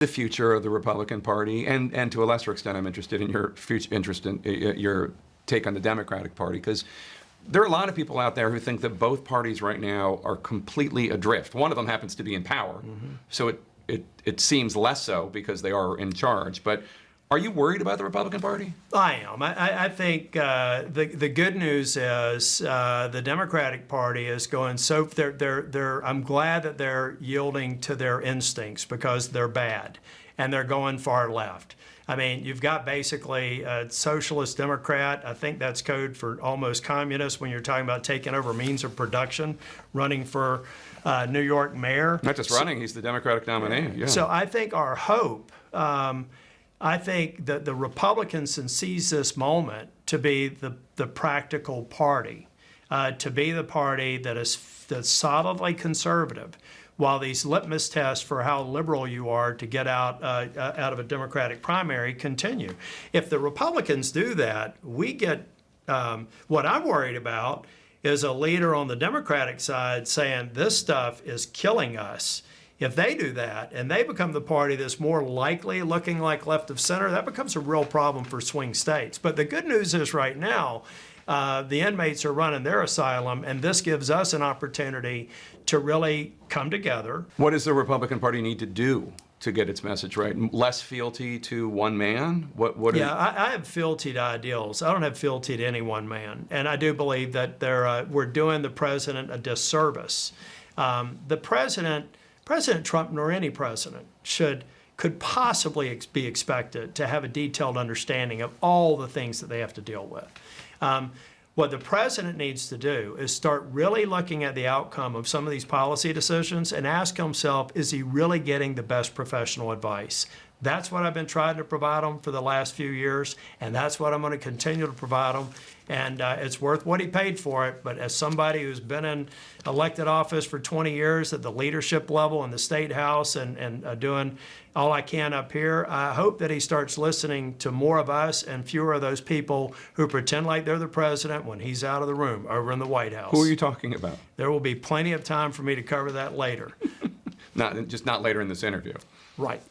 the future of the Republican Party, and to a lesser extent, I'm interested in your your take on the Democratic Party, because there are a lot of people out there who think that both parties right now are completely adrift. One of them happens to be in power, so it seems less so because they are in charge. But are you worried about the Republican Party? I am. I think the good news is the Democratic Party is going so. I'm glad that they're yielding to their instincts because they're bad and they're going far left. I mean, you've got basically a socialist Democrat. I think that's code for almost communist when you're talking about taking over means of production, running for New York mayor. Not just running, he's the Democratic nominee. Yeah. So I think our hope. I think that the Republicans can seize this moment to be the practical party, to be the party that's solidly conservative, while these litmus tests for how liberal you are to get out of a Democratic primary continue. If the Republicans do that, we get what I'm worried about is a leader on the Democratic side saying this stuff is killing us. If they do that and they become the party that's more likely looking like left of center, that becomes a real problem for swing states. But the good news is right now, the inmates are running their asylum, and this gives us an opportunity to really come together. What does the Republican Party need to do to get its message right? Less fealty to one man? I have fealty to ideals. I don't have fealty to any one man. And I do believe that we're doing the president a disservice. President Trump, nor any president, could possibly be expected to have a detailed understanding of all the things that they have to deal with. What the president needs to do is start really looking at the outcome of some of these policy decisions and ask himself, is he really getting the best professional advice? That's what I've been trying to provide him for the last few years, and that's what I'm going to continue to provide him. And it's worth what he paid for it. But as somebody who's been in elected office for 20 years at the leadership level in the State House and doing all I can up here, I hope that he starts listening to more of us and fewer of those people who pretend like they're the president when he's out of the room over in the White House. Who are you talking about? There will be plenty of time for me to cover that later. Not later in this interview. Right.